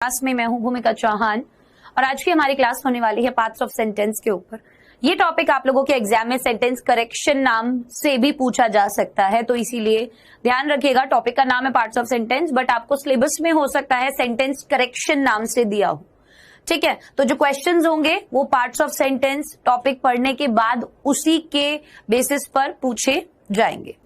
Class में मैं हूं भूमिका चौहान और आज की हमारी क्लास होने वाली है पार्ट्स ऑफ सेंटेंस के ऊपर। ये टॉपिक आप लोगों के एग्जाम में सेंटेंस करेक्शन नाम से भी पूछा जा सकता है, तो इसीलिए ध्यान रखिएगा। टॉपिक का नाम है पार्ट्स ऑफ सेंटेंस, बट आपको सिलेबस में हो सकता है सेंटेंस करेक्शन नाम से दिया हो। ठीक है, तो जो क्वेश्चंस होंगे वो पार्ट्स ऑफ सेंटेंस टॉपिक पढ़ने के बाद उसी के बेसिस पर पूछे जाएंगे।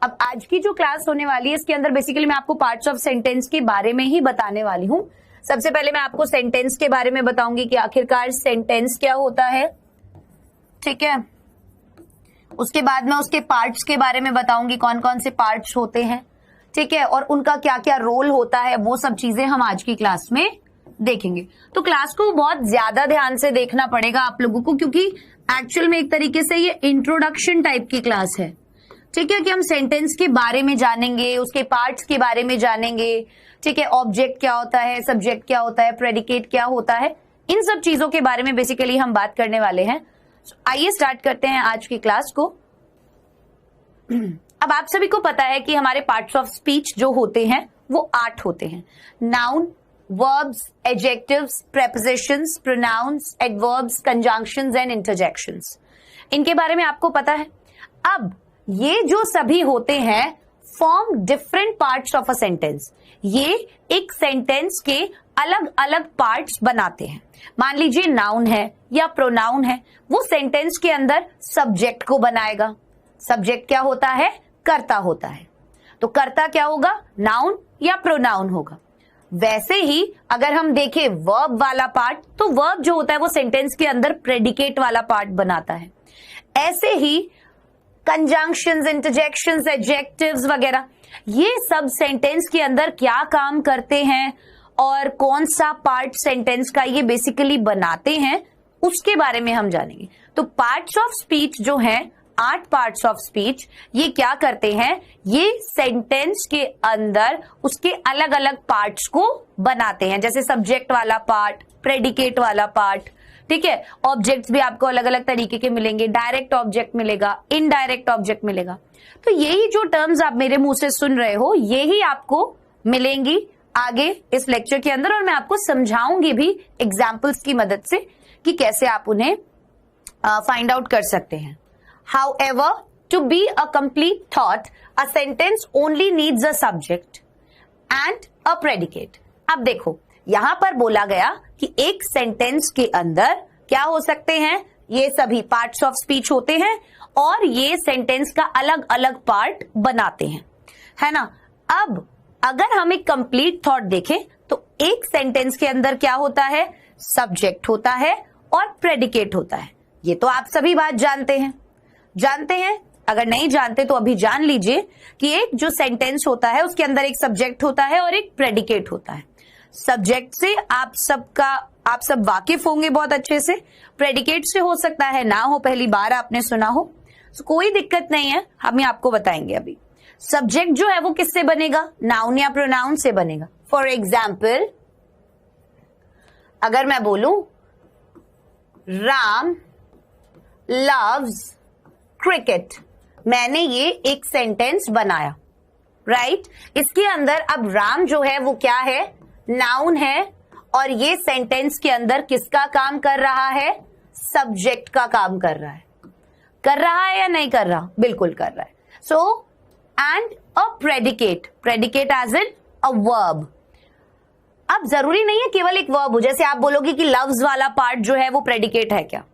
अब आज की जो क्लास होने वाली है इसके अंदर बेसिकली मैं आपको पार्ट्स ऑफ सेंटेंस के बारे में ही बताने वाली हूं। सबसे पहले मैं आपको सेंटेंस के बारे में बताऊंगी कि आखिरकार सेंटेंस क्या होता है। ठीक है, उसके बाद मैं उसके पार्ट्स के बारे में बताऊंगी, कौन कौन से पार्ट्स होते हैं। ठीक है, और उनका क्या क्या रोल होता है, वो सब चीजें हम आज की क्लास में देखेंगे। तो क्लास को बहुत ज्यादा ध्यान से देखना पड़ेगा आप लोगों को, क्योंकि एक्चुअल में एक तरीके से ये इंट्रोडक्शन टाइप की क्लास है। ठीक है, कि हम सेंटेंस के बारे में जानेंगे, उसके पार्ट्स के बारे में जानेंगे। ठीक है, ऑब्जेक्ट क्या होता है, सब्जेक्ट क्या होता है, प्रेडिकेट क्या होता है, इन सब चीजों के बारे में बेसिकली हम बात करने वाले हैं। आइए स्टार्ट करते हैं आज की क्लास को। अब आप सभी को पता है कि हमारे पार्ट्स ऑफ स्पीच जो होते हैं वो 8 होते हैं। Noun, verbs, adjectives, prepositions, pronouns, adverbs, conjunctions and interjections. इनके बारे में आपको पता है। अब ये जो सभी होते हैं form different parts of a sentence. ये एक सेंटेंस के अलग अलग पार्ट्स बनाते हैं। मान लीजिए नाउन है या प्रोनाउन है, वो सेंटेंस के अंदर सब्जेक्ट को बनाएगा। सब्जेक्ट क्या होता है? कर्ता होता है। तो कर्ता क्या होगा? नाउन या प्रोनाउन होगा। वैसे ही अगर हम देखें वर्ब वाला पार्ट, तो वर्ब जो होता है वो सेंटेंस के अंदर प्रेडिकेट वाला पार्ट बनाता है। ऐसे ही कंजंक्शंस, इंटरजेक्शंस, एडजेक्टिव्स वगैरह, ये सब सेंटेंस के अंदर क्या काम करते हैं और कौन सा पार्ट सेंटेंस का ये बेसिकली बनाते हैं, उसके बारे में हम जानेंगे। तो पार्ट्स ऑफ स्पीच जो हैं, 8 पार्ट्स ऑफ स्पीच, ये क्या करते हैं? ये सेंटेंस के अंदर उसके अलग अलग पार्ट्स को बनाते हैं। जैसे सब्जेक्ट वाला पार्ट, प्रेडिकेट वाला पार्ट। ठीक है, ऑब्जेक्ट्स भी आपको अलग अलग तरीके के मिलेंगे। डायरेक्ट ऑब्जेक्ट मिलेगा, इनडायरेक्ट ऑब्जेक्ट मिलेगा। तो यही जो टर्म्स आप मेरे मुंह से सुन रहे हो, यही आपको मिलेंगी आगे इस लेक्चर के अंदर, और मैं आपको समझाऊंगी भी एग्जाम्पल्स की मदद से कि कैसे आप उन्हें फाइंड आउट कर सकते हैं। However, to be a complete thought, a sentence only needs a subject and a predicate. अब देखो, यहां पर बोला गया कि एक सेंटेंस के अंदर क्या हो सकते हैं? ये सभी पार्ट्स ऑफ स्पीच होते हैं और ये सेंटेंस का अलग अलग पार्ट बनाते हैं, है ना। अब अगर हम एक कंप्लीट थॉट देखें तो एक सेंटेंस के अंदर क्या होता है? सब्जेक्ट होता है और प्रेडिकेट होता है। ये तो आप सभी बात जानते हैं। अगर नहीं जानते तो अभी जान लीजिए कि एक जो सेंटेंस होता है उसके अंदर एक सब्जेक्ट होता है और एक प्रेडिकेट होता है। सब्जेक्ट से आप सब वाकिफ होंगे बहुत अच्छे से। प्रेडिकेट से हो सकता है ना हो, पहली बार आपने सुना हो, तो कोई दिक्कत नहीं है, हम आपको बताएंगे अभी। सब्जेक्ट जो है वो किससे बनेगा? नाउन या प्रोनाउन से बनेगा। फॉर एग्जाम्पल, अगर मैं बोलूं राम लव्स क्रिकेट, मैंने ये एक सेंटेंस बनाया, राइट। इसके अंदर अब राम जो है वो क्या है? नाउन है, और ये सेंटेंस के अंदर किसका काम कर रहा है? सब्जेक्ट का काम कर रहा है या नहीं कर रहा? बिल्कुल कर रहा है। So and a predicate as in a verb. अब जरूरी नहीं है केवल एक वर्ब हो। जैसे आप बोलोगे कि लव्स वाला पार्ट जो है वो प्रेडिकेट है क्या?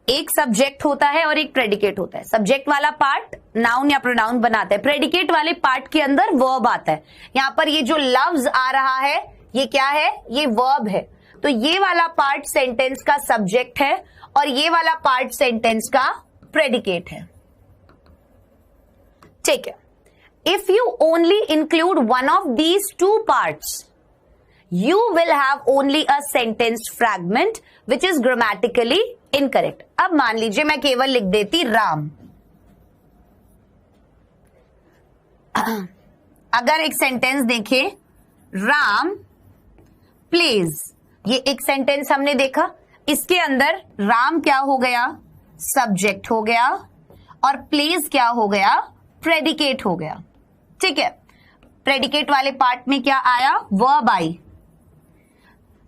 एक सब्जेक्ट होता है और एक प्रेडिकेट होता है। सब्जेक्ट वाला पार्ट नाउन या प्रोनाउन बनाता है, प्रेडिकेट वाले पार्ट के अंदर वर्ब आता है। यहां पर ये जो लव्स आ रहा है ये क्या है? ये वर्ब है। तो ये वाला पार्ट सेंटेंस का सब्जेक्ट है और ये वाला पार्ट सेंटेंस का प्रेडिकेट है। ठीक है, if you only include one of these 2 parts, you will have only a sentence fragment which is grammatically incorrect. अब मान लीजिए मैं केवल लिख देती राम। अगर एक सेंटेंस देखें, राम प्लेज, ये एक सेंटेंस हमने देखा। इसके अंदर राम क्या हो गया? सब्जेक्ट हो गया, और प्लेज क्या हो गया? प्रेडिकेट हो गया। ठीक है, प्रेडिकेट वाले पार्ट में क्या आया? Verb I.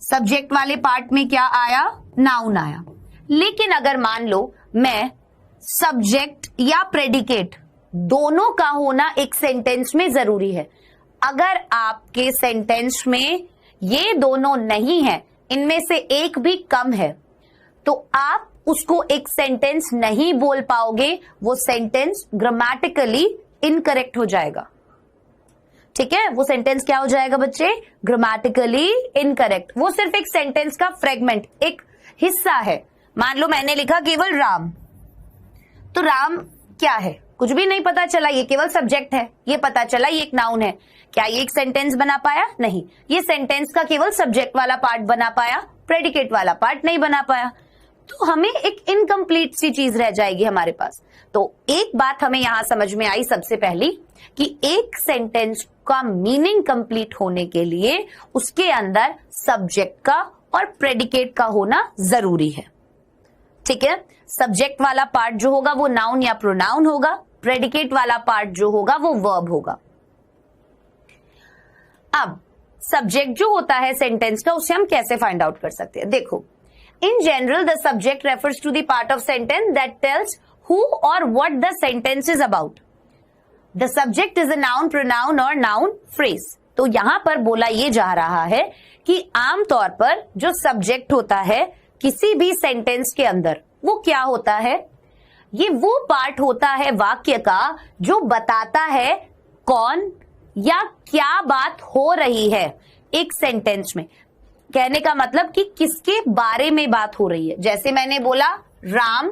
सब्जेक्ट वाले पार्ट में क्या आया, नाउन आया। लेकिन अगर मान लो मैं सब्जेक्ट या प्रेडिकेट दोनों का होना एक सेंटेंस में जरूरी है, अगर आपके सेंटेंस में ये दोनों नहीं है, इनमें से एक भी कम है, तो आप उसको एक सेंटेंस नहीं बोल पाओगे, वो सेंटेंस ग्रामेटिकली इनकरेक्ट हो जाएगा। ठीक है, वो सेंटेंस क्या हो जाएगा बच्चे, ग्रामेटिकली इनकरेक्ट। वो सिर्फ एक सेंटेंस का फ्रेगमेंट, एक हिस्सा है। मान लो मैंने लिखा केवल राम, तो राम क्या है, कुछ भी नहीं पता चला, ये केवल सब्जेक्ट है, ये पता चला ये एक नाउन है। क्या ये एक सेंटेंस बना पाया, नहीं, ये सेंटेंस का केवल सब्जेक्ट वाला पार्ट बना पाया, प्रेडिकेट वाला पार्ट नहीं बना पाया, तो हमें एक इनकम्प्लीट सी चीज रह जाएगी हमारे पास। तो एक बात हमें यहां समझ में आई सबसे पहली, कि एक सेंटेंस का मीनिंग कंप्लीट होने के लिए उसके अंदर सब्जेक्ट का और प्रेडिकेट का होना जरूरी है। ठीक है, सब्जेक्ट वाला पार्ट जो होगा वो नाउन या प्रोनाउन होगा, प्रेडिकेट वाला पार्ट जो होगा वो वर्ब होगा। अब सब्जेक्ट जो होता है सेंटेंस का, उसे हम कैसे फाइंड आउट कर सकते हैं, देखो, in general the subject refers to the part of sentence that tells who or what the sentence is about. The subject is a noun, pronoun or noun phrase. तो यहां पर बोला ये जा रहा है कि आमतौर पर जो सब्जेक्ट होता है किसी भी सेंटेंस के अंदर, वो क्या होता है, ये वो पार्ट होता है वाक्य का जो बताता है कौन या क्या बात हो रही है एक सेंटेंस में। कहने का मतलब कि किसके बारे में बात हो रही है। जैसे मैंने बोला राम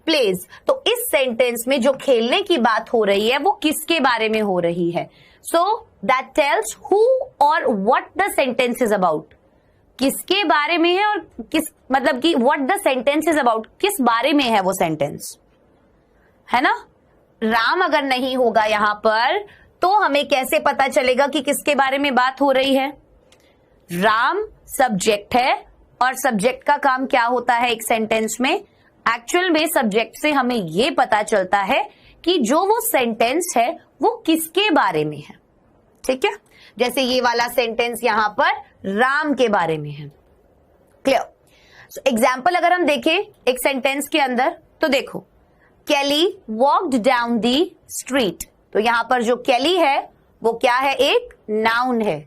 प्लेज, तो इस सेंटेंस में जो खेलने की बात हो रही है वो किसके बारे में हो रही है। सो दैट टेल्स हु और what the sentence is about, किसके बारे में है और किस, मतलब कि what the sentence is about, किस बारे में है वो सेंटेंस, है ना। राम अगर नहीं होगा यहां पर तो हमें कैसे पता चलेगा कि किसके बारे में बात हो रही है। राम सब्जेक्ट है और सब्जेक्ट का काम क्या होता है एक सेंटेंस में, एक्चुअल में सब्जेक्ट से हमें यह पता चलता है कि जो वो सेंटेंस है वो किसके बारे में है। ठीक है, जैसे ये वाला सेंटेंस यहां पर राम के बारे में है। क्लियर। सो एग्जाम्पल अगर हम देखें एक सेंटेंस के अंदर, तो देखो, केली वॉक्ड डाउन दी स्ट्रीट, तो यहां पर जो केली है वो क्या है, एक नाउन है।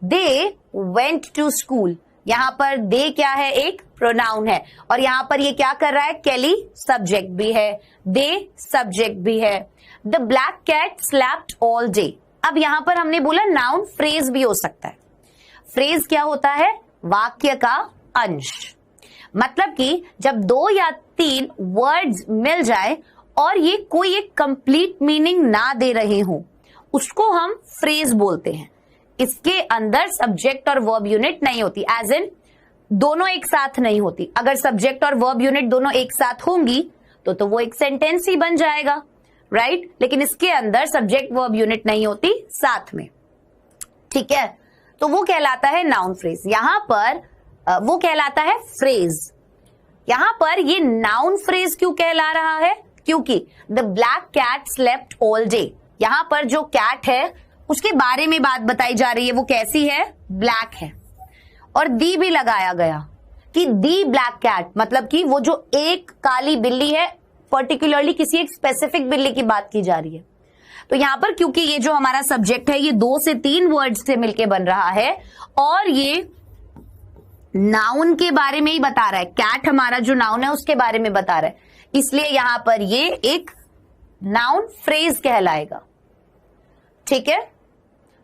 दे वेंट टू स्कूल, यहां पर दे क्या है, एक प्रोनाउन है, और यहां पर ये क्या कर रहा है, केली सब्जेक्ट भी है, दे सब्जेक्ट भी है। The black cat slapped all day, अब यहां पर हमने बोला नाउन फ्रेज भी हो सकता है। फ्रेज क्या होता है, वाक्य का अंश, मतलब कि जब 2 या 3 वर्ड्स मिल जाए और ये कोई एक कंप्लीट मीनिंग ना दे रहे हो, उसको हम फ्रेज बोलते हैं। इसके अंदर सब्जेक्ट और वर्ब यूनिट नहीं होती, एज इन दोनों एक साथ नहीं होती। अगर सब्जेक्ट और वर्ब यूनिट दोनों एक साथ होंगी तो वो एक सेंटेंस ही बन जाएगा, राइट। लेकिन इसके अंदर सब्जेक्ट वर्ब यूनिट नहीं होती साथ में। ठीक है, तो वो कहलाता है नाउन फ्रेज। यहां पर वो कहलाता है फ्रेज। यहां पर ये नाउन फ्रेज क्यों कहला रहा है, क्योंकि the black cat slept all day, यहां पर जो कैट है उसके बारे में बात बताई जा रही है, वो कैसी है, ब्लैक है, और दी भी लगाया गया कि दी ब्लैक कैट, मतलब कि वो जो एक काली बिल्ली है, पर्टिकुलरली किसी एक स्पेसिफिक बिल्ली की बात की जा रही है। तो यहां पर क्योंकि ये जो हमारा सब्जेक्ट है ये 2 से 3 वर्ड्स से मिलके बन रहा है और ये नाउन के बारे में ही बता रहा है, कैट हमारा जो नाउन है उसके बारे में बता रहा है, इसलिए यहां पर ये एक नाउन फ्रेज कहलाएगा। ठीक है,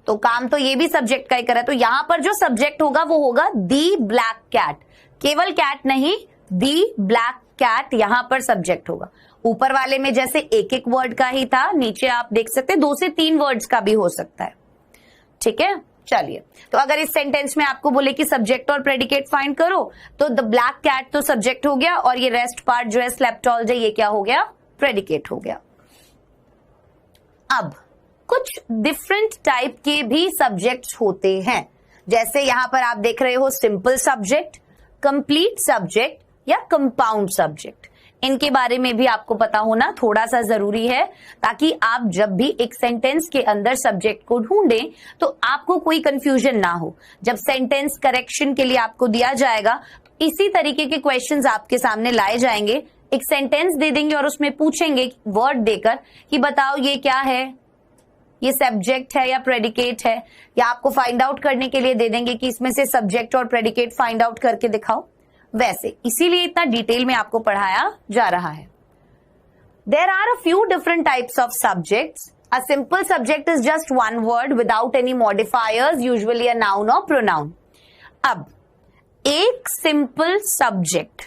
तो काम तो ये भी सब्जेक्ट का ही कर रहा है। तो यहां पर जो सब्जेक्ट होगा वो होगा दी ब्लैक कैट, केवल कैट नहीं, दी ब्लैक कैट यहां पर सब्जेक्ट होगा। ऊपर वाले में जैसे एक एक वर्ड का ही था, नीचे आप देख सकते हैं 2 से 3 वर्ड्स का भी हो सकता है। ठीक है, चलिए, तो अगर इस सेंटेंस में आपको बोले कि सब्जेक्ट और प्रेडिकेट फाइंड करो, तो द ब्लैक कैट तो सब्जेक्ट हो गया और ये रेस्ट पार्ट जो है स्लेप्ट ऑल डे, ये क्या हो गया, प्रेडिकेट हो गया। अब कुछ डिफरेंट टाइप के भी सब्जेक्ट्स होते हैं, जैसे यहां पर आप देख रहे हो सिंपल सब्जेक्ट, कंप्लीट सब्जेक्ट या कंपाउंड सब्जेक्ट। इनके बारे में भी आपको पता होना थोड़ा सा जरूरी है, ताकि आप जब भी एक सेंटेंस के अंदर सब्जेक्ट को ढूंढें तो आपको कोई कंफ्यूजन ना हो। जब सेंटेंस करेक्शन के लिए आपको दिया जाएगा तो इसी तरीके के क्वेश्चंस आपके सामने लाए जाएंगे। एक सेंटेंस दे देंगे और उसमें पूछेंगे वर्ड देकर कि बताओ ये क्या है, ये सब्जेक्ट है या प्रेडिकेट है, या आपको फाइंड आउट करने के लिए दे देंगे कि इसमें से सब्जेक्ट और प्रेडिकेट फाइंड आउट करके दिखाओ। वैसे इसीलिए इतना डिटेल में आपको पढ़ाया जा रहा है। There are a few different types of subjects. A simple subject is just one word without any modifiers, usually a noun और प्रोनाउन। अब एक सिंपल सब्जेक्ट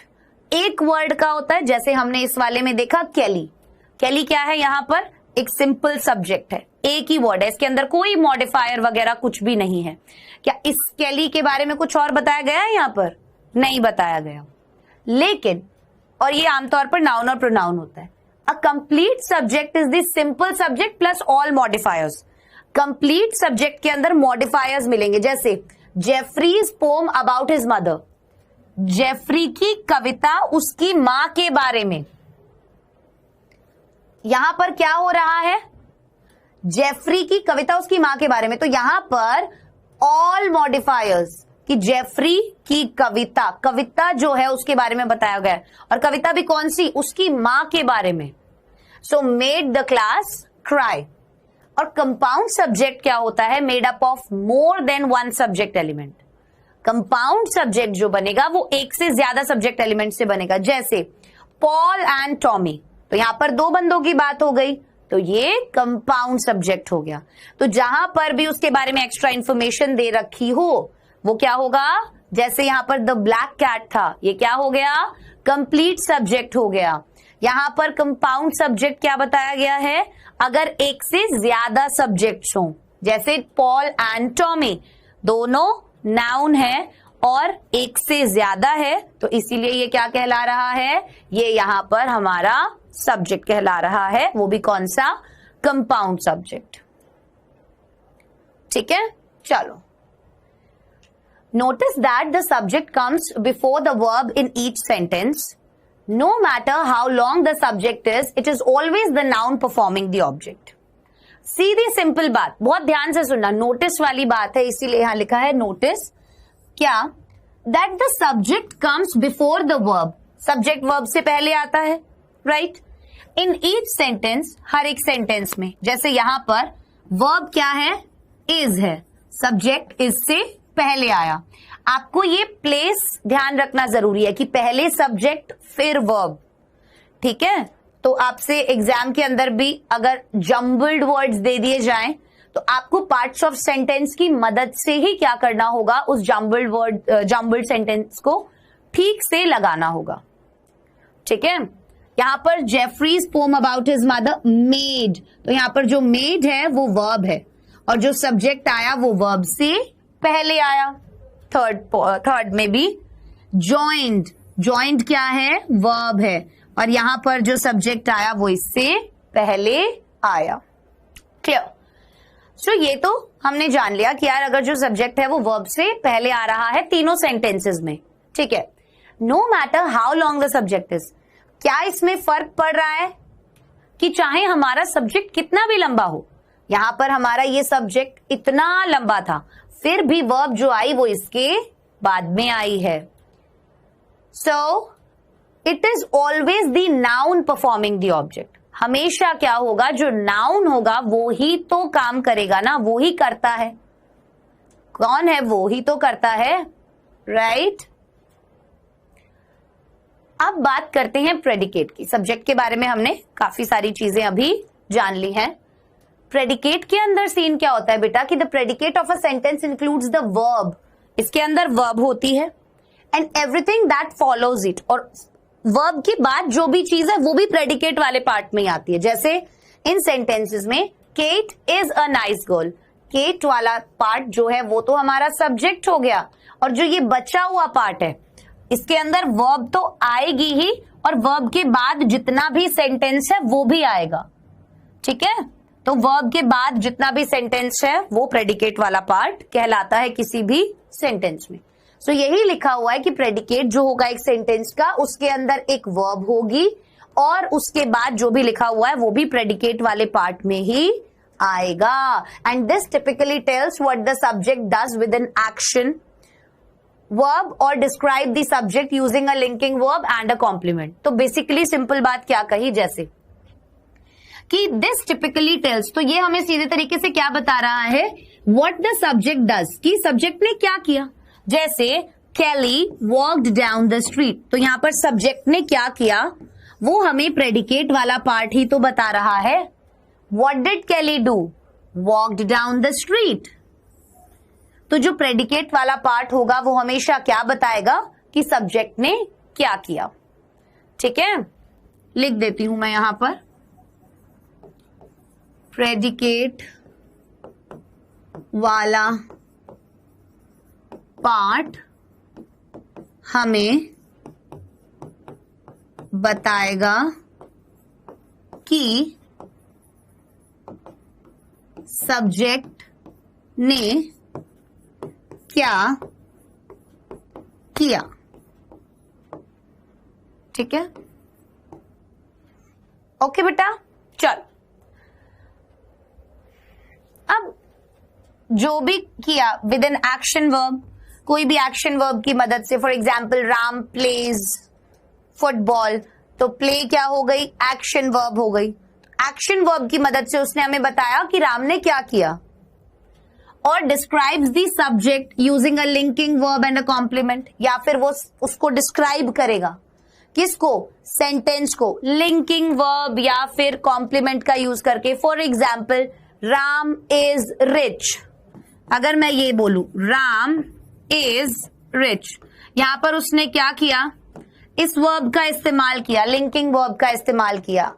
एक वर्ड का होता है, जैसे हमने इस वाले में देखा केली। केली क्या है, यहां पर एक सिंपल सब्जेक्ट है, एक ही वर्ड है, इसके अंदर कोई मॉडिफायर वगैरह कुछ भी नहीं है। क्या इस केली के बारे में कुछ और बताया गया है? यहां पर नहीं बताया गया। लेकिन और ये आमतौर पर नाउन और प्रोनाउन होता है। A complete subject is the simple subject plus all modifiers. Complete subject के अंदर मॉडिफायर्स मिलेंगे, जैसे Jeffrey's poem about his mother. Jeffrey की कविता उसकी मां के बारे में। यहां पर क्या हो रहा है, जेफरी की कविता उसकी मां के बारे में, तो यहां पर ऑल मॉडिफायर्स कि जेफरी की कविता, कविता जो है उसके बारे में बताया गया है, और कविता भी कौन सी, उसकी मां के बारे में। So made the class cry. और कंपाउंड सब्जेक्ट क्या होता है, made up of more than one subject element. Compound subject जो बनेगा वो एक से ज्यादा सब्जेक्ट एलिमेंट से बनेगा, जैसे पॉल एंड टॉमी। तो यहां पर दो बंदों की बात हो गई, तो ये कंपाउंड सब्जेक्ट हो गया। तो जहां पर भी उसके बारे में एक्स्ट्रा इंफॉर्मेशन दे रखी हो वो क्या होगा, जैसे यहां पर द ब्लैक कैट था, ये क्या हो गया, कंप्लीट सब्जेक्ट हो गया। यहां पर कंपाउंड सब्जेक्ट क्या बताया गया है, अगर एक से ज्यादा सब्जेक्ट्स हों, जैसे पॉल एंड टॉमी, दोनों नाउन है और एक से ज्यादा है, तो इसीलिए ये क्या कहला रहा है, ये यहां पर हमारा सब्जेक्ट कहला रहा है, वो भी कौन सा, कंपाउंड सब्जेक्ट। ठीक है, चलो। Notice that the subject comes before the verb in each sentence. No matter how long the subject is, it is always the noun performing the object. Sidhi simple बात, बहुत ध्यान से सुनना, नोटिस वाली बात है, इसीलिए यहां लिखा है नोटिस। क्या, that the subject comes before the verb, subject verb से पहले आता है, राइट। इन each sentence, हर एक सेंटेंस में, जैसे यहां पर वर्ब क्या है, is है, सब्जेक्ट is से पहले आया। आपको ये प्लेस ध्यान रखना जरूरी है कि पहले सब्जेक्ट फिर वर्ब, ठीक है। तो आपसे एग्जाम के अंदर भी अगर जम्बल्ड वर्ड्स दे दिए जाएं तो आपको पार्ट्स ऑफ सेंटेंस की मदद से ही क्या करना होगा, उस जम्बल्ड सेंटेंस को ठीक से लगाना होगा, ठीक है। यहां पर Jeffrey's poem about his mother made, तो यहां पर जो मेड है वो वर्ब है और जो सब्जेक्ट आया वो वर्ब से पहले आया। थर्ड में भी ज्वाइंड, ज्वाइंड क्या है, वर्ब है, और यहां पर जो सब्जेक्ट आया वो इससे पहले आया। क्लियर। सो ये तो हमने जान लिया कि यार अगर जो सब्जेक्ट है वो वर्ब से पहले आ रहा है तीनों सेंटेंसेस में, ठीक है। No matter how long the subject is, क्या इसमें फर्क पड़ रहा है कि चाहे हमारा सब्जेक्ट कितना भी लंबा हो, यहां पर हमारा ये सब्जेक्ट इतना लंबा था, फिर भी वर्ब जो आई वो इसके बाद में आई है। So it is always the noun performing the object. हमेशा क्या होगा, जो नाउन होगा वो ही तो काम करेगा ना, वो ही करता है। कौन है, वो ही तो करता है, राइट। अब बात करते हैं प्रेडिकेट की। सब्जेक्ट के बारे में हमने काफी सारी चीजें अभी जान ली हैं। प्रेडिकेट के अंदर सीन क्या होता है बेटा, कि the predicate of a sentence includes the verb. इसके अंदर वर्ब होती है and everything that follows it, और वर्ब के बाद जो भी चीज है वो भी प्रेडिकेट वाले पार्ट में आती है। जैसे इन सेंटेंसेस में Kate is a nice girl, Kate वाला पार्ट जो है वो तो हमारा सब्जेक्ट हो गया, और जो ये बचा हुआ पार्ट है इसके अंदर वर्ब तो आएगी ही, और वर्ब के बाद जितना भी सेंटेंस है वो भी आएगा, ठीक है। तो वर्ब के बाद जितना भी सेंटेंस है वो प्रेडिकेट वाला पार्ट कहलाता है किसी भी सेंटेंस में। सो यही लिखा हुआ है कि प्रेडिकेट जो होगा एक सेंटेंस का, उसके अंदर एक वर्ब होगी और उसके बाद जो भी लिखा हुआ है वो भी प्रेडिकेट वाले पार्ट में ही आएगा. And this typically tells what the subject does with an action verb और describe the subject using a linking verb and a complement. तो बेसिकली सिंपल बात क्या कही, जैसे कि दिस टिपिकली टेल्स, तो ये हमें सीधे तरीके से क्या बता रहा है, व्हाट द सब्जेक्ट डज, कि सब्जेक्ट ने क्या किया. जैसे कैली वॉक्ड डाउन द स्ट्रीट, तो यहां पर सब्जेक्ट ने क्या किया वो हमें प्रेडिकेट वाला पार्ट ही तो बता रहा है. What did Kelly do, walked down the street. तो जो प्रेडिकेट वाला पार्ट होगा वो हमेशा क्या बताएगा कि सब्जेक्ट ने क्या किया. ठीक है, लिख देती हूं मैं यहां पर, प्रेडिकेट वाला पार्ट हमें बताएगा कि सब्जेक्ट ने क्या किया. ठीक है, ओके बेटा. चल, अब जो भी किया विद एन एक्शन वर्ब, कोई भी एक्शन वर्ब की मदद से, for example Ram plays football, तो प्ले क्या हो गई, एक्शन वर्ब हो गई. एक्शन वर्ब की मदद से उसने हमें बताया कि राम ने क्या किया. और describes the subject using a linking verb and a complement, या फिर वो उसको डिस्क्राइब करेगा, किसको, सेंटेंस को, लिंकिंग वर्ब या फिर कॉम्प्लीमेंट का यूज करके. For example Ram is rich, अगर मैं ये बोलूं राम इज रिच, यहां पर उसने क्या किया, इस वर्ब का इस्तेमाल किया, लिंकिंग वर्ब का इस्तेमाल किया,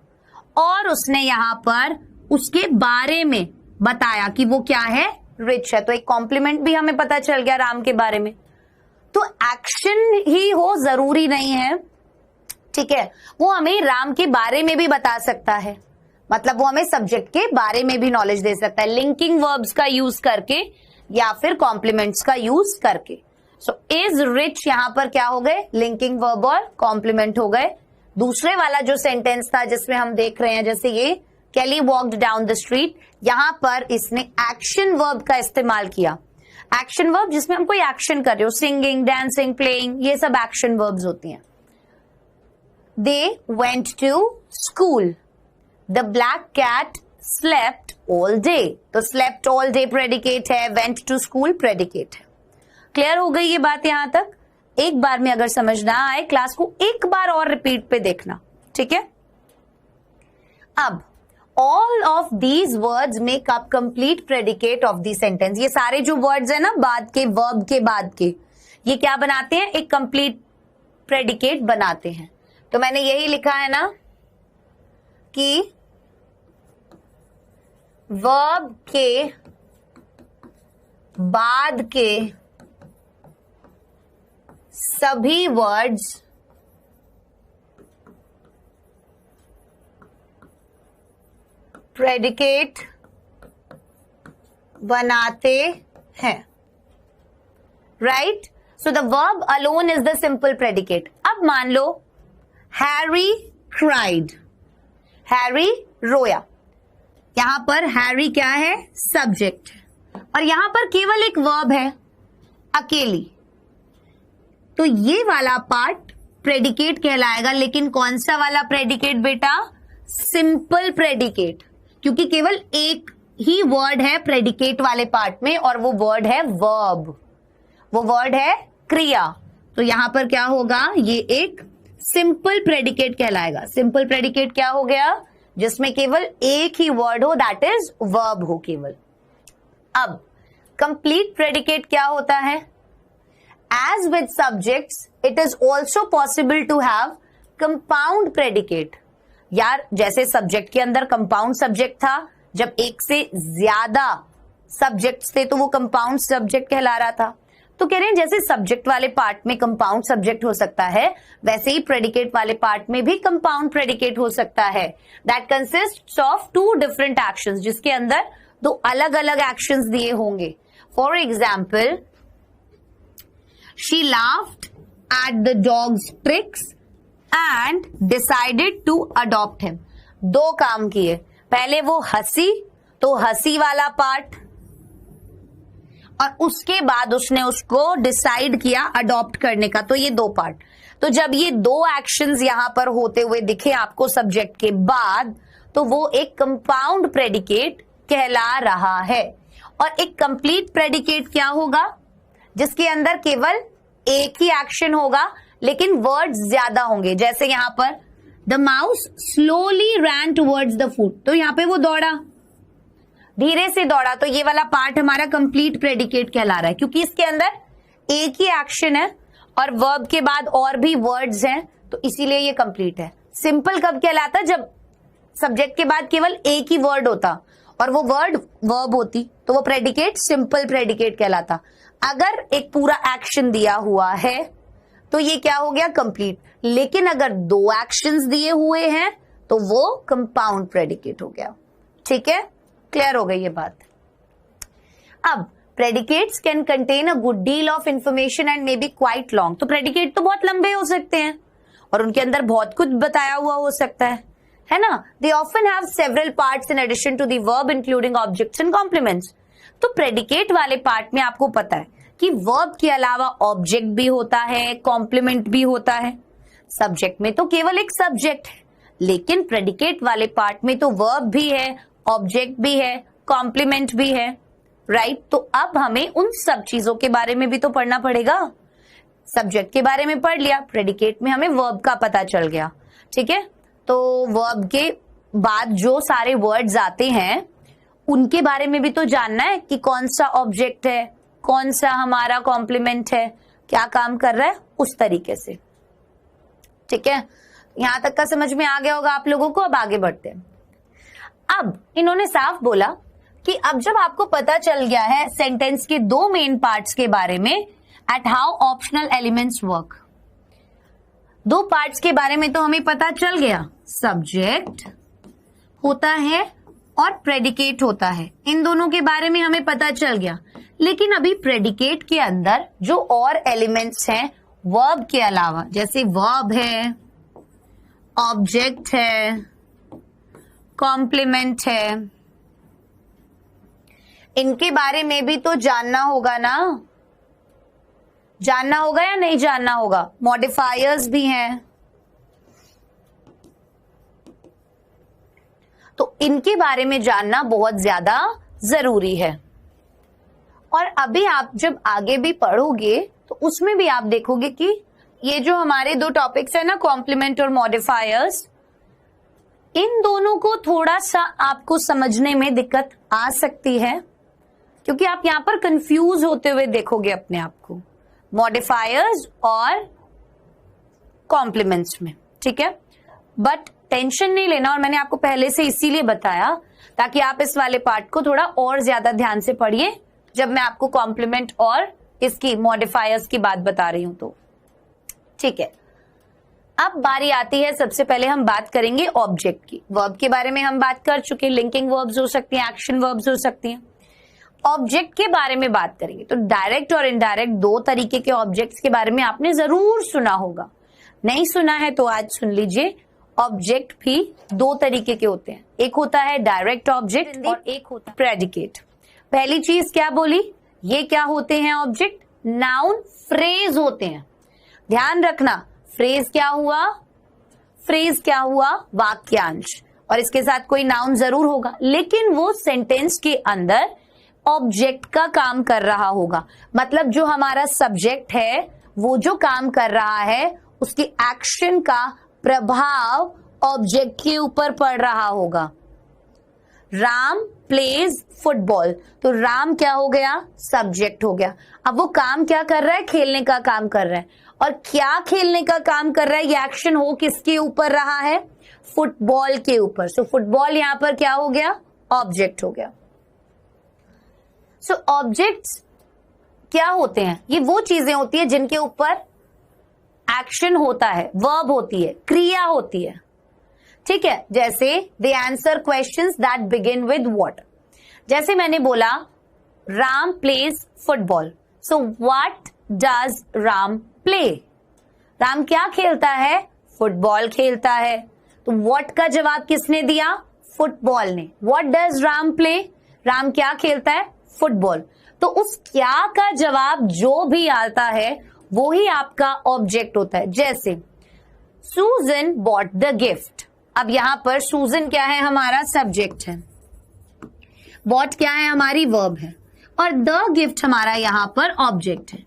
और उसने यहां पर उसके बारे में बताया कि वो क्या है, रिच है. तो एक कॉम्प्लीमेंट भी हमें पता चल गया राम के बारे में. तो एक्शन ही हो जरूरी नहीं है, ठीक है, वो हमें राम के बारे में भी बता सकता है, मतलब वो हमें सब्जेक्ट के बारे में भी नॉलेज दे सकता है, लिंकिंग वर्ब्स का यूज करके या फिर कॉम्प्लीमेंट्स का यूज करके. सो इज रिच यहां पर क्या हो गए, लिंकिंग वर्ब और कॉम्प्लीमेंट हो गए. दूसरे वाला जो सेंटेंस था जिसमें हम देख रहे हैं, जैसे ये कैली वॉक्ड डाउन द स्ट्रीट, यहां पर इसने एक्शन वर्ब का इस्तेमाल किया. एक्शन वर्ब जिसमें हम कोई एक्शन कर रहे हो, सिंगिंग, डांसिंग, प्लेइंग, ये सब एक्शन वर्ब्स होती हैं. They went to school, the black cat slept all day, तो स्लेप्ट ऑल डे प्रेडिकेट है, वेंट टू स्कूल प्रेडिकेट है. क्लियर हो गई ये बात यहां तक. एक बार में अगर समझ ना आए, क्लास को एक बार और रिपीट पे देखना, ठीक है. अब all of these words make up complete predicate of the sentence. ये सारे जो वर्ड्स है ना बाद के, वर्ब के बाद के, ये क्या बनाते हैं, एक कंप्लीट प्रेडिकेट बनाते हैं. तो मैंने यही लिखा है ना कि वर्ब के बाद के सभी वर्ड्स प्रेडिकेट बनाते हैं, right. So the verb alone is the simple predicate. अब मान लो हैरी क्राइड, हैरी रोया, यहां पर हैरी क्या है, सब्जेक्ट, और यहां पर केवल एक वर्ब है, अकेली. तो ये वाला पार्ट प्रेडिकेट कहलाएगा, लेकिन कौन सा वाला प्रेडिकेट बेटा, सिंपल प्रेडिकेट, क्योंकि केवल एक ही वर्ड है प्रेडिकेट वाले पार्ट में और वो वर्ड है वर्ब, वो वर्ड है क्रिया. तो यहां पर क्या होगा, ये एक सिंपल प्रेडिकेट कहलाएगा. सिंपल प्रेडिकेट क्या हो गया, जिसमें केवल एक ही वर्ड हो, दैट इज वर्ब हो केवल. अब कंप्लीट प्रेडिकेट क्या होता है, as with subjects it is also possible to have compound predicate. यार जैसे सब्जेक्ट के अंदर कंपाउंड सब्जेक्ट था, जब एक से ज्यादा सब्जेक्ट्स थे तो वो कंपाउंड सब्जेक्ट कहला रहा था. तो कह रहे हैं जैसे सब्जेक्ट वाले पार्ट में कंपाउंड सब्जेक्ट हो सकता है, वैसे ही प्रेडिकेट वाले पार्ट में भी कंपाउंड प्रेडिकेट हो सकता है. That consists of two different actions, जिसके अंदर दो अलग अलग एक्शंस दिए होंगे. For example she laughed at the dog's tricks and decided to adopt him. दो काम किए, पहले वो हंसी, तो हंसी वाला पार्ट, और उसके बाद उसने उसको डिसाइड किया अडॉप्ट करने का, तो ये दो पार्ट। तो जब ये दो एक्शंस यहां पर होते हुए दिखे आपको सब्जेक्ट के बाद, तो वो एक कंपाउंड प्रेडिकेट कहला रहा है। और एक कंप्लीट प्रेडिकेट क्या होगा? जिसके अंदर केवल एक ही एक्शन होगा लेकिन वर्ड्स ज्यादा होंगे। जैसे यहां पर the mouse slowly ran towards the food, तो यहां पे वो दौड़ा, धीरे से दौड़ा, तो ये वाला पार्ट हमारा कंप्लीट प्रेडिकेट कहला रहा है, क्योंकि इसके अंदर एक ही एक्शन है और वर्ब के बाद और भी वर्ड्स हैं, तो इसीलिए ये कंप्लीट है। सिंपल कब कहलाता? जब सब्जेक्ट के बाद केवल एक ही वर्ड होता और वो वर्ड वर्ब होती, तो वो प्रेडिकेट सिंपल प्रेडिकेट कहलाता। अगर एक पूरा एक्शन दिया हुआ है तो ये क्या हो गया? कंप्लीट। लेकिन अगर दो एक्शंस दिए हुए हैं तो वो कंपाउंड प्रेडिकेट हो गया। ठीक है, क्लियर हो गई ये बात। अब predicates can contain a good deal of information and may be quite long. तो प्रेडिकेट तो बहुत लंबे हो सकते हैं और उनके अंदर बहुत कुछ बताया हुआ हो सकता है ना। They often have several parts in addition to the verb including objects and complements. तो प्रेडिकेट वाले पार्ट में आपको पता है कि वर्ब के अलावा ऑब्जेक्ट भी होता है, कॉम्प्लीमेंट भी होता है। सब्जेक्ट में तो केवल एक सब्जेक्ट है, लेकिन प्रेडिकेट वाले पार्ट में तो वर्ब भी है, ऑब्जेक्ट भी है, कॉम्प्लीमेंट भी है, राइट। तो अब हमें उन सब चीजों के बारे में भी तो पढ़ना पड़ेगा। सब्जेक्ट के बारे में पढ़ लिया, प्रेडिकेट में हमें वर्ब का पता चल गया। ठीक है, तो वर्ब के बाद जो सारे वर्ड्स आते हैं उनके बारे में भी तो जानना है कि कौन सा ऑब्जेक्ट है, कौन सा हमारा कॉम्प्लीमेंट है, क्या काम कर रहा है, उस तरीके से। ठीक है, यहां तक का समझ में आ गया होगा आप लोगों को। अब आगे बढ़ते हैं। अब इन्होंने साफ बोला कि अब जब आपको पता चल गया है सेंटेंस के दो मेन पार्ट्स के बारे में, at how optional elements work, दो पार्ट्स के बारे में तो हमें पता चल गया, सब्जेक्ट होता है और प्रेडिकेट होता है, इन दोनों के बारे में हमें पता चल गया। लेकिन अभी प्रेडिकेट के अंदर जो और एलिमेंट्स हैं वर्ब के अलावा, जैसे वर्ब है, ऑब्जेक्ट है, कॉम्प्लीमेंट है, इनके बारे में भी तो जानना होगा ना। जानना होगा या नहीं जानना होगा? मॉडिफायर्स भी हैं, तो इनके बारे में जानना बहुत ज्यादा जरूरी है। और अभी आप जब आगे भी पढ़ोगे तो उसमें भी आप देखोगे कि ये जो हमारे दो टॉपिक्स है ना, कॉम्प्लीमेंट और मॉडिफायर्स, इन दोनों को थोड़ा सा आपको समझने में दिक्कत आ सकती है, क्योंकि आप यहां पर कंफ्यूज होते हुए देखोगे अपने आप को मॉडिफायर्स और कॉम्प्लीमेंट्स में। ठीक है, बट टेंशन नहीं लेना, और मैंने आपको पहले से इसीलिए बताया ताकि आप इस वाले पार्ट को थोड़ा और ज्यादा ध्यान से पढ़िए जब मैं आपको कॉम्प्लीमेंट और इसकी मॉडिफायर्स की बात बता रही हूं तो। ठीक है, अब बारी आती है, सबसे पहले हम बात करेंगे ऑब्जेक्ट की। वर्ब के बारे में हम बात कर चुके, लिंकिंग वर्ब्स हो सकती हैं, एक्शन वर्ब्स हो सकती हैं। ऑब्जेक्ट के बारे में बात करेंगे तो डायरेक्ट और इनडायरेक्ट दो तरीके के ऑब्जेक्ट्स के बारे में आपने जरूर सुना होगा। नहीं सुना है तो आज सुन लीजिए। ऑब्जेक्ट भी दो तरीके के होते हैं, एक होता है डायरेक्ट ऑब्जेक्ट और एक होता है प्रेडिकेट। पहली चीज क्या बोली, ये क्या होते हैं ऑब्जेक्ट? नाउन फ्रेज होते हैं। ध्यान रखना, फ्रेज क्या हुआ? फ्रेज क्या हुआ? वाक्यांश, और इसके साथ कोई नाउन जरूर होगा, लेकिन वो सेंटेंस के अंदर ऑब्जेक्ट का काम कर रहा होगा। मतलब जो हमारा सब्जेक्ट है वो जो काम कर रहा है उसके एक्शन का प्रभाव ऑब्जेक्ट के ऊपर पड़ रहा होगा। राम प्लेज फुटबॉल, तो राम क्या हो गया? सब्जेक्ट हो गया। अब वो काम क्या कर रहा है? खेलने का काम कर रहा है। और क्या खेलने का काम कर रहा है? ये एक्शन हो किसके ऊपर रहा है? फुटबॉल के ऊपर। सो फुटबॉल यहां पर क्या हो गया? ऑब्जेक्ट हो गया। सो ऑब्जेक्ट्स क्या होते हैं? ये वो चीजें होती है जिनके ऊपर एक्शन होता है, वर्ब होती है, क्रिया होती है। ठीक है, जैसे they answer questions that begin with what. जैसे मैंने बोला Ram plays football, so what does Ram play? Ram क्या खेलता है? फुटबॉल खेलता है। तो व्हाट का जवाब किसने दिया? फुटबॉल ने। What does Ram play? Ram क्या खेलता है? फुटबॉल। तो उस क्या का जवाब जो भी आता है वो ही आपका ऑब्जेक्ट होता है। जैसे सुजन बॉट द गिफ्ट। अब यहां पर सुजन क्या है? हमारा सब्जेक्ट है, बॉट क्या है? हमारी वर्ब है, और द गिफ्ट हमारा यहां पर ऑब्जेक्ट है।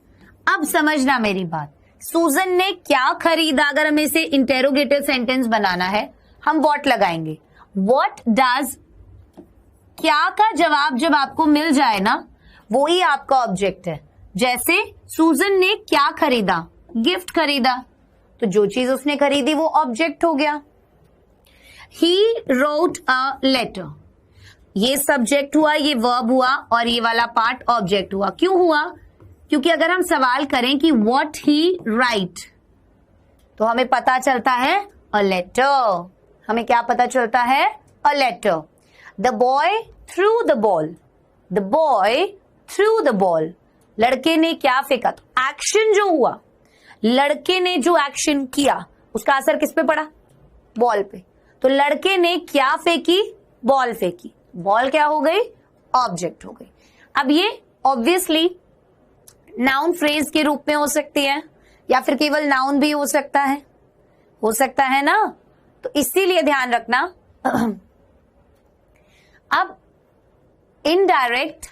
अब समझना मेरी बात, सुजन ने क्या खरीदा? अगर हमें इसे इंटेरोगेटिव सेंटेंस बनाना है हम व्हाट लगाएंगे। व्हाट डज, क्या का जवाब जब आपको मिल जाए ना वो ही आपका ऑब्जेक्ट है। जैसे सुजन ने क्या खरीदा? गिफ्ट खरीदा, तो जो चीज उसने खरीदी वो ऑब्जेक्ट हो गया। ही रोट अ लेटर, ये सब्जेक्ट हुआ, ये वर्ब हुआ, और ये वाला पार्ट ऑब्जेक्ट हुआ। क्यों हुआ? क्योंकि अगर हम सवाल करें कि व्हाट ही राइट, तो हमें पता चलता है अ लेटर। हमें क्या पता चलता है? A letter. The boy threw the ball, the boy threw the ball, लड़के ने क्या फेंका? तो एक्शन जो हुआ, लड़के ने जो एक्शन किया उसका असर किस पे पड़ा? बॉल पे। तो लड़के ने क्या फेंकी? बॉल फेंकी। बॉल क्या हो गई? ऑब्जेक्ट हो गई। अब ये ऑब्वियसली नाउन फ्रेज के रूप में हो सकती है या फिर केवल नाउन भी हो सकता है ना, तो इसीलिए ध्यान रखना। अब इनडायरेक्ट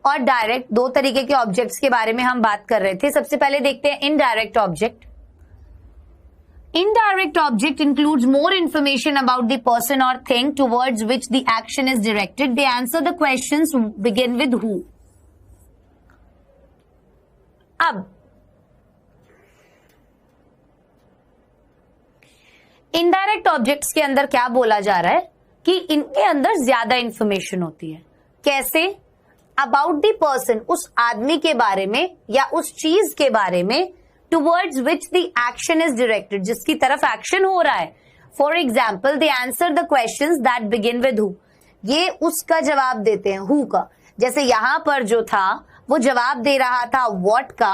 और डायरेक्ट दो तरीके के ऑब्जेक्ट्स के बारे में हम बात कर रहे थे। सबसे पहले देखते हैं indirect object. Indirect object includes more information about the person or thing towards which the action is directed. They answer the questions begin with who. अब इनडायरेक्ट ऑब्जेक्ट्स के अंदर क्या बोला जा रहा है कि इनके अंदर ज्यादा इंफॉर्मेशन होती है। कैसे? अबाउट द पर्सन, उस आदमी के बारे में या उस चीज के बारे में, towards which the action is directed, जिसकी तरफ एक्शन हो रहा है। For example they answer the questions that begin with who, ये उसका जवाब देते हैं, हु का। जैसे यहां पर जो था वो जवाब दे रहा था व्हाट का,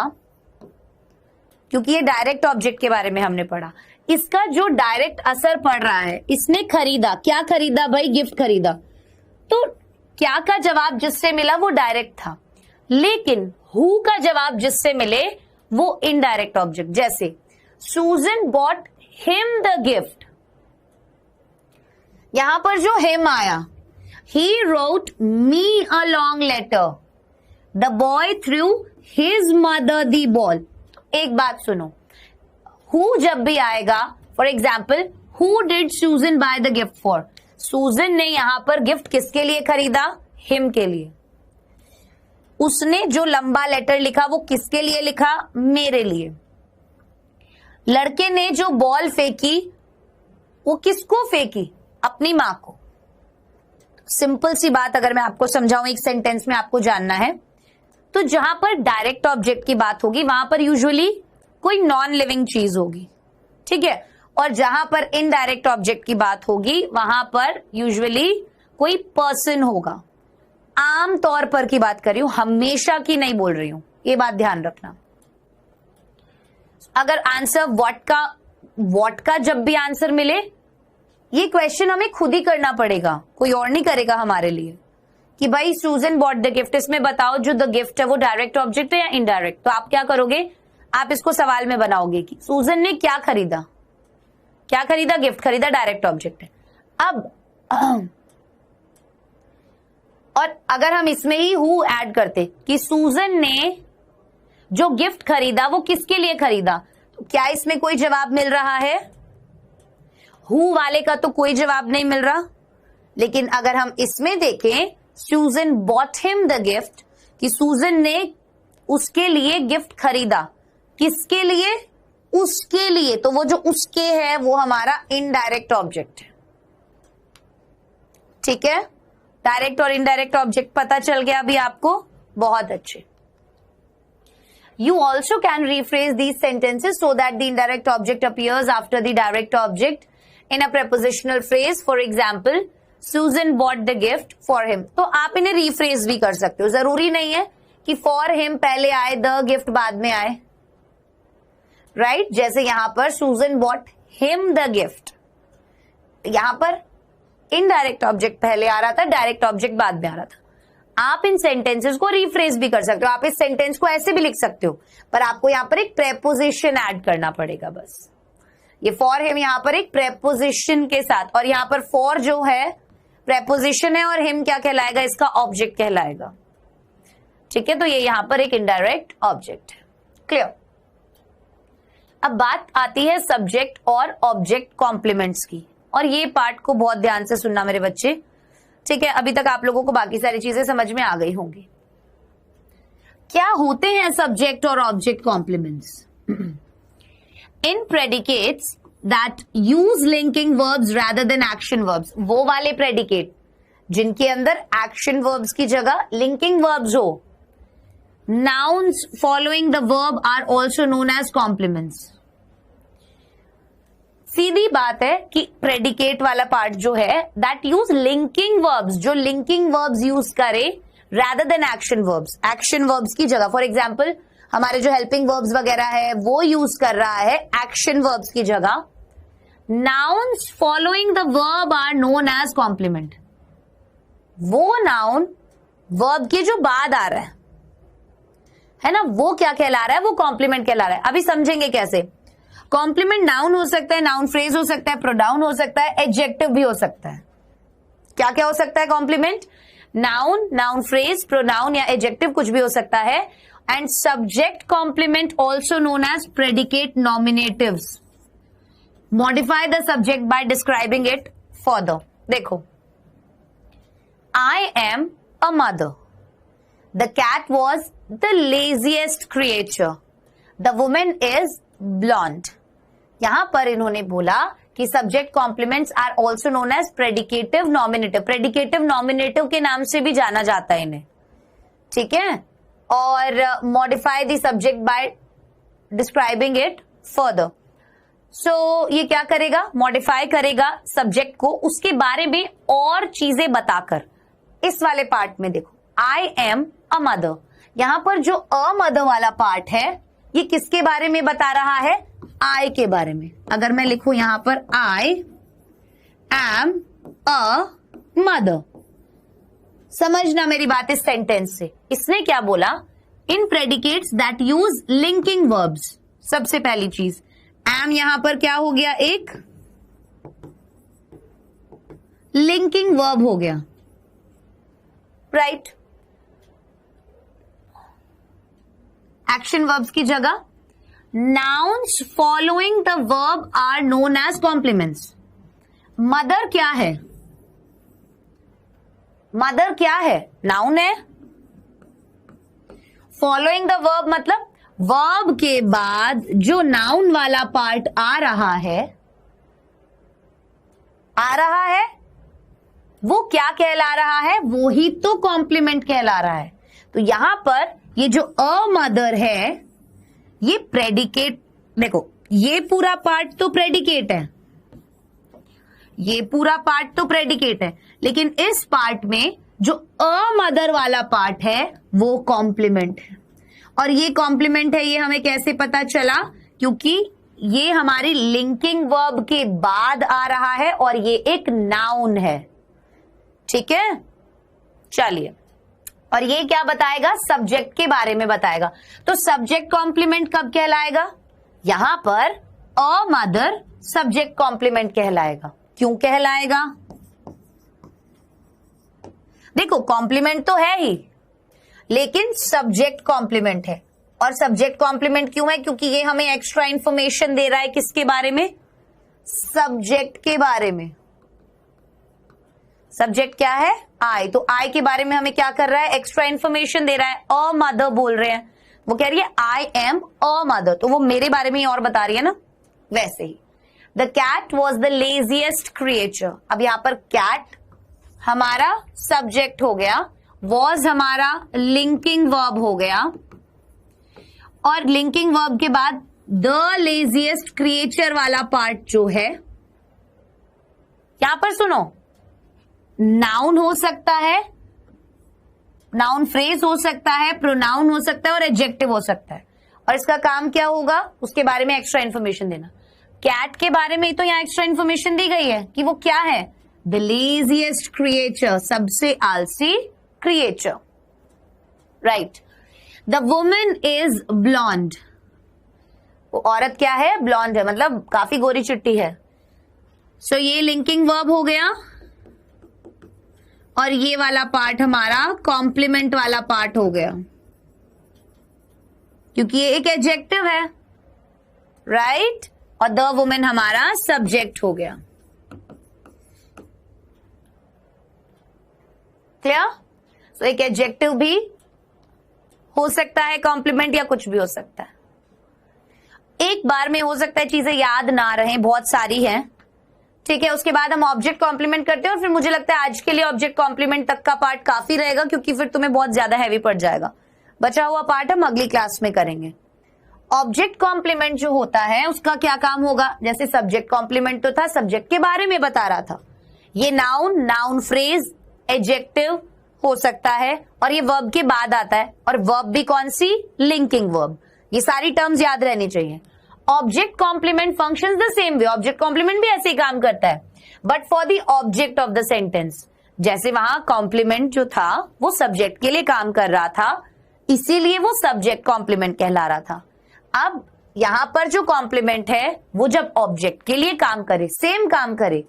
क्योंकि ये डायरेक्ट ऑब्जेक्ट के बारे में हमने पढ़ा। इसका जो डायरेक्ट असर पड़ रहा है, इसने खरीदा, क्या खरीदा भाई? गिफ्ट खरीदा। तो क्या का जवाब जिससे मिला वो डायरेक्ट था, लेकिन हु का जवाब जिससे मिले वो इनडायरेक्ट ऑब्जेक्ट। जैसे Susan bought him the gift, यहां पर जो हिम आया, he wrote me a long letter, the boy threw his mother the ball. एक बात सुनो, हु जब भी आएगा, for example who did Susan buy the gift for, Susan ने यहां पर गिफ्ट किसके लिए खरीदा? हिम के लिए। उसने जो लंबा लेटर लिखा वो किसके लिए लिखा? मेरे लिए। लड़के ने जो बॉल फेंकी वो किसको फेंकी? अपनी मां को। सिंपल सी बात अगर मैं आपको समझाऊं एक सेंटेंस में, आपको जानना है, तो जहां पर डायरेक्ट ऑब्जेक्ट की बात होगी वहां पर यूजुअली कोई नॉन लिविंग चीज होगी, ठीक है, और जहां पर इनडायरेक्ट ऑब्जेक्ट की बात होगी वहां पर यूजुअली कोई पर्सन होगा। आम तौर पर की बात कर रही हूं, हमेशा की नहीं बोल रही हूं, ये बात ध्यान रखना। अगर आंसर व्हाट का जब भी आंसर मिले, ये क्वेश्चन हमें खुद ही करना पड़ेगा, कोई और नहीं करेगा हमारे लिए, कि भाई सुजन बॉट द गिफ्ट, इसमें बताओ जो द गिफ्ट है वो डायरेक्ट ऑब्जेक्ट है या इनडायरेक्ट। तो आप क्या करोगे? आप इसको सवाल में बनाओगे कि सुजन ने क्या खरीदा? क्या खरीदा? गिफ्ट खरीदा, डायरेक्ट ऑब्जेक्ट है। अब और अगर हम इसमें ही हु ऐड करते कि सुजन ने जो गिफ्ट खरीदा वो किसके लिए खरीदा, तो क्या इसमें कोई जवाब मिल रहा है? हु वाले का तो कोई जवाब नहीं मिल रहा। लेकिन अगर हम इसमें देखें सुजन बॉट हिम द गिफ्ट, कि सुजन ने उसके लिए गिफ्ट खरीदा, किसके लिए? उसके लिए। तो वो जो उसके है वो हमारा इनडायरेक्ट ऑब्जेक्ट है, ठीक है। डायरेक्ट और इनडायरेक्ट ऑब्जेक्ट पता चल गया अभी आपको, बहुत अच्छे। You also can rephrase these sentences so that the indirect object appears after the direct object in a prepositional phrase. For example, Susan bought the gift for him. तो आप इन्हें rephrase भी कर सकते हो, जरूरी नहीं है कि फॉर हिम पहले आए, द गिफ्ट बाद में आए, राइट? जैसे यहां पर सुजन बॉट हिम द गिफ्ट, यहां पर इनडायरेक्ट ऑब्जेक्ट पहले आ रहा था, डायरेक्ट ऑब्जेक्ट बाद में आ रहा था। आप इन सेंटेंसेस को रिफ्रेज भी कर सकते हो, आप इस सेंटेंस को ऐसे भी लिख सकते हो, पर आपको यहां पर एक प्रेपोजिशन ऐड करना पड़ेगा बस। ये फॉर हिम यहां पर एक प्रेपोजिशन के साथ, और यहां पर फॉर जो है प्रेपोजिशन है और हिम क्या कहलाएगा, इसका ऑब्जेक्ट कहलाएगा। ठीक है, तो ये यहां पर एक इनडायरेक्ट ऑब्जेक्ट है। क्लियर? अब बात आती है सब्जेक्ट और ऑब्जेक्ट कॉम्प्लीमेंट्स की, और ये पार्ट को बहुत ध्यान से सुनना मेरे बच्चे। ठीक है, अभी तक आप लोगों को बाकी सारी चीजें समझ में आ गई होंगी। क्या होते हैं सब्जेक्ट और object complements? In predicates that use linking verbs rather than action verbs, वो वाले प्रेडिकेट जिनके अंदर एक्शन वर्ब्स की जगह लिंकिंग वर्ब्स हो, nouns following the verb are also known as complements। सीधी बात है कि प्रेडिकेट वाला पार्ट जो है दैट यूज लिंकिंग वर्ब्स, जो लिंकिंग वर्ब्स यूज करे rather than action verbs, action verbs की जगह। फॉर एग्जाम्पल हमारे जो हेल्पिंग वर्ब्स वगैरह है वो यूज कर रहा है एक्शन वर्ब्स की जगह। nouns following the verb are known as complement। वो नाउन वर्ब के जो बाद आ रहा है ना, वो क्या कहला रहा है, वो कॉम्प्लीमेंट कहला रहा है। अभी समझेंगे कैसे। कॉम्प्लीमेंट नाउन हो सकता है, नाउन फ्रेज हो सकता है, प्रोनाउन हो सकता है, एडजेक्टिव भी हो सकता है। क्या क्या हो सकता है complement? Noun, noun phrase, pronoun या एडजेक्टिव कुछ भी हो सकता है। And subject complement also known as predicate nominatives. Modify the subject by describing it further. देखो, I am a mother, the cat was the laziest creature, the woman is blonde। यहां पर इन्होंने बोला कि subject complements are also known as predicative nominative. Predicative nominative के नाम से भी जाना जाता है इन्हें। ठीक है, और modify the subject by describing it further. So ये क्या करेगा, मॉडिफाई करेगा सब्जेक्ट को उसके बारे में और चीजें बताकर। इस वाले पार्ट में देखो, आई एम अ मदर, यहां पर जो अ मदर वाला पार्ट है ये किसके बारे में बता रहा है, आई के बारे में। अगर मैं लिखूं यहां पर आई एम अ मदर, समझना मेरी बात इस सेंटेंस से। इसने क्या बोला, in predicates that use linking verbs. सबसे पहली चीज, एम यहां पर क्या हो गया, एक लिंकिंग वर्ब हो गया, राइट? एक्शन वर्ब्स की जगह nouns following the verb are known as complements. Mother क्या है, मदर क्या है, नाउन है। फॉलोइंग द वर्ब मतलब वर्ब के बाद जो नाउन वाला पार्ट आ रहा है वो क्या कहला रहा है, वो ही तो कॉम्प्लीमेंट कहला रहा है। तो यहां पर ये जो अ मदर है ये प्रेडिकेट, देखो ये पूरा पार्ट तो प्रेडिकेट है, ये पूरा पार्ट तो प्रेडिकेट है, लेकिन इस पार्ट में जो अ मदर वाला पार्ट है वो कॉम्प्लीमेंट है। और ये कॉम्प्लीमेंट है, ये हमें कैसे पता चला, क्योंकि ये हमारी लिंकिंग वर्ब के बाद आ रहा है और ये एक नाउन है। ठीक है, चलिए, और ये क्या बताएगा, सब्जेक्ट के बारे में बताएगा। तो सब्जेक्ट कॉम्प्लीमेंट कब कहलाएगा, यहां पर अ मदर सब्जेक्ट कॉम्प्लीमेंट कहलाएगा। क्यों कहलाएगा, देखो कॉम्प्लीमेंट तो है ही, लेकिन सब्जेक्ट कॉम्प्लीमेंट है। और सब्जेक्ट कॉम्प्लीमेंट क्यों है, क्योंकि ये हमें एक्स्ट्रा इंफॉर्मेशन दे रहा है किसके बारे में, सब्जेक्ट के बारे में। सब्जेक्ट क्या है, आई, तो आई के बारे में हमें क्या कर रहा है, एक्स्ट्रा इंफॉर्मेशन दे रहा है। अ मदर बोल रहे हैं, वो कह रही है आई एम अ मदर, तो वो मेरे बारे में ही और बता रही है ना। वैसे ही the cat was the laziest creature, अब यहां पर कैट हमारा सब्जेक्ट हो गया, वॉज हमारा लिंकिंग वर्ब हो गया, और लिंकिंग वर्ब के बाद द लेजिएस्ट क्रिएचर वाला पार्ट जो है, यहां पर सुनो, नाउन हो सकता है, नाउन फ्रेज हो सकता है, प्रोनाउन हो सकता है और एडजेक्टिव हो सकता है। और इसका काम क्या होगा, उसके बारे में एक्स्ट्रा इन्फॉर्मेशन देना। कैट के बारे में तो यहाँ एक्स्ट्रा इन्फॉर्मेशन दी गई है कि वो क्या है, द लेजिएस्ट क्रिएचर, सबसे आलसी creature, right. The woman is blonde, वो औरत क्या है, ब्लॉन्ड है, मतलब काफी गोरी चिट्टी है। सो ये लिंकिंग वर्ब हो गया और ये वाला पार्ट हमारा कॉम्प्लीमेंट वाला पार्ट हो गया, क्योंकि ये एक एडजेक्टिव है, राइट। और द वुमेन हमारा सब्जेक्ट हो गया। क्लियर? सो एक एडजेक्टिव भी हो सकता है कॉम्प्लीमेंट, या कुछ भी हो सकता है। एक बार में हो सकता है चीजें याद ना रहें, बहुत सारी हैं, ठीक है। उसके बाद हम ऑब्जेक्ट कॉम्प्लीमेंट करते हैं और फिर मुझे लगता है आज के लिए ऑब्जेक्ट कॉम्प्लीमेंट तक का पार्ट काफी रहेगा, क्योंकि फिर तुम्हें बहुत ज्यादा हैवी पड़ जाएगा। बचा हुआ पार्ट हम अगली क्लास में करेंगे। ऑब्जेक्ट कॉम्प्लीमेंट जो होता है उसका क्या काम होगा, जैसे सब्जेक्ट कॉम्प्लीमेंट तो था, सब्जेक्ट के बारे में बता रहा था। ये नाउन, नाउन फ्रेज, एडजेक्टिव हो सकता है और ये वर्ब के बाद आता है, और वर्ब भी कौन सी, लिंकिंग वर्ब। ये सारी टर्म्स याद रहनी चाहिए। Object complement functions the same way, object complement भी ऐसे ही काम करता है, but for the object of the sentence. जैसे वहां कॉम्प्लीमेंट जो था वो सब्जेक्ट के लिए काम कर रहा था, इसीलिए वो सब्जेक्ट कॉम्प्लीमेंट कहला रहा था। अब यहां पर जो कॉम्प्लीमेंट है वो जब ऑब्जेक्ट के लिए काम करे, सेम काम करे,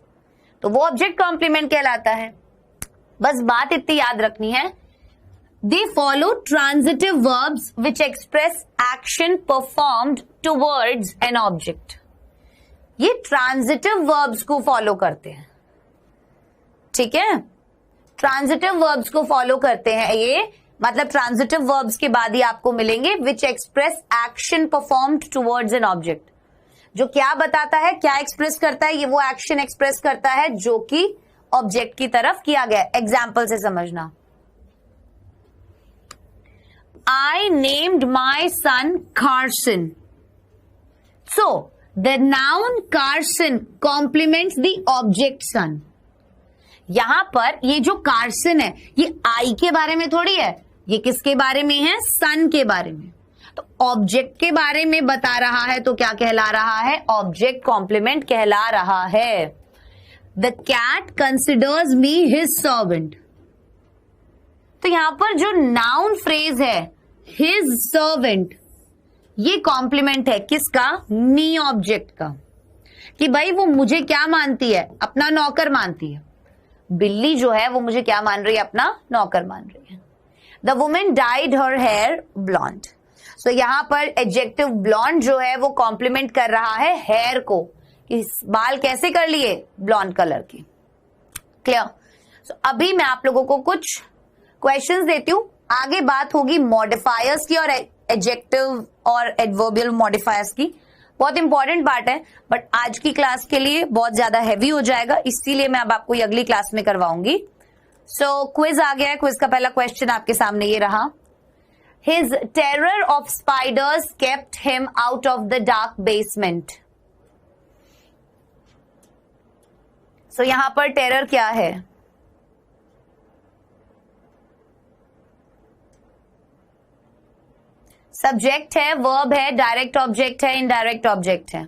तो वो ऑब्जेक्ट कॉम्प्लीमेंट कहलाता है। बस बात इतनी याद रखनी है, they follow transitive verbs which express action performed towards an object. ये transitive verbs को फॉलो करते हैं, ठीक है। transitive verbs को फॉलो करते हैं ये, मतलब transitive verbs के बाद ही आपको मिलेंगे which express action performed towards an object, जो क्या बताता है, क्या एक्सप्रेस करता है, ये वो एक्शन एक्सप्रेस करता है जो कि ऑब्जेक्ट की तरफ किया गया। एग्जाम्पल से समझना, I named my son Carson. So, the noun Carson complements the object son. यहां पर ये जो कार्सन है ये I के बारे में थोड़ी है, ये किसके बारे में है, सन के बारे में। तो ऑब्जेक्ट के बारे में बता रहा है तो क्या कहला रहा है, ऑब्जेक्ट कॉम्प्लीमेंट कहला रहा है। The cat considers me his servant. तो यहां पर जो नाउन फ्रेज है his servant, ये कॉम्प्लीमेंट है किसका, मी ऑब्जेक्ट का, कि भाई वो मुझे क्या मानती है, अपना नौकर मानती है। बिल्ली जो है वो मुझे क्या मान रही है, अपना नौकर मान रही है। The woman dyed her hair blonde. So यहां पर एडजेक्टिव ब्लॉन्ड जो है वो कॉम्प्लीमेंट कर रहा है हेयर को, इस बाल कैसे कर लिए, ब्लॉन्ड कलर की। क्लियर? सो अभी मैं आप लोगों को कुछ क्वेश्चंस देती हूं, आगे बात होगी मॉडिफायर्स की और एडजेक्टिव और एडवर्बियल मॉडिफायर्स की। बहुत इंपॉर्टेंट पार्ट है, बट आज की क्लास के लिए बहुत ज्यादा हैवी हो जाएगा, इसीलिए मैं अब आपको ये अगली क्लास में करवाऊंगी। सो क्विज आ गया है। क्विज का पहला क्वेश्चन आपके सामने ये रहा, his terror of spiders kept him out of the dark basement. So यहां पर टेरर क्या है, सब्जेक्ट है, वर्ब है, डायरेक्ट ऑब्जेक्ट है, इनडायरेक्ट ऑब्जेक्ट है।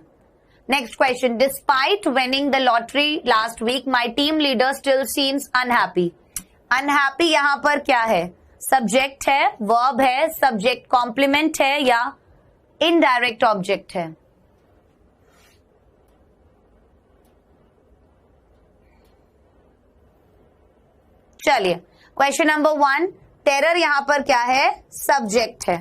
Next question, despite winning the lottery last week my team leader still seems unhappy. Unhappy यहां पर क्या है, सब्जेक्ट है, वर्ब है, सब्जेक्ट कॉम्प्लीमेंट है या इनडायरेक्ट ऑब्जेक्ट है। चलिए क्वेश्चन नंबर 1, टेरर यहां पर क्या है, सब्जेक्ट है,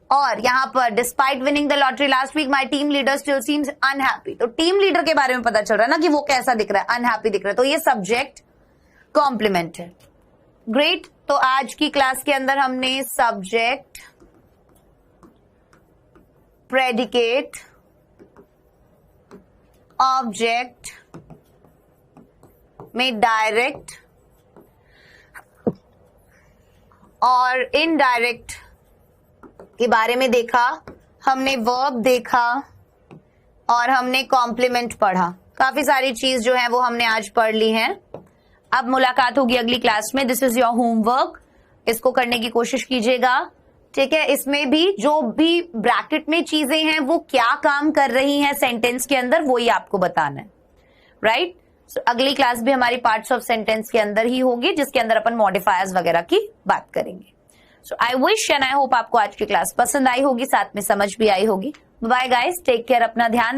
और यहां पर despite winning the lottery last week my team leader still seems unhappy, तो टीम लीडर के बारे में पता चल रहा है ना कि वो कैसा दिख रहा है, अनहैप्पी दिख रहा है, तो ये सब्जेक्ट कॉम्प्लीमेंट है। ग्रेट। तो आज की क्लास के अंदर हमने सब्जेक्ट, प्रेडिकेट, ऑब्जेक्ट में डायरेक्ट और इनडायरेक्ट के बारे में देखा, हमने वर्ब देखा और हमने कॉम्प्लीमेंट पढ़ा। काफी सारी चीज जो है वो हमने आज पढ़ ली हैं। अब मुलाकात होगी अगली क्लास में। This is your homework. इसको करने की कोशिश कीजिएगा, ठीक है। इसमें भी जो भी ब्रैकेट में चीजें हैं वो क्या काम कर रही हैं सेंटेंस के अंदर, वो ही आपको बताना है, राइट। अगली क्लास भी हमारी पार्ट्स ऑफ सेंटेंस के अंदर ही होगी, जिसके अंदर अपन मॉडिफायर्स वगैरह की बात करेंगे। So I wish and I hope आपको आज की क्लास पसंद आई होगी, साथ में समझ भी आई होगी। बाय गाइस, टेक केयर, अपना ध्यान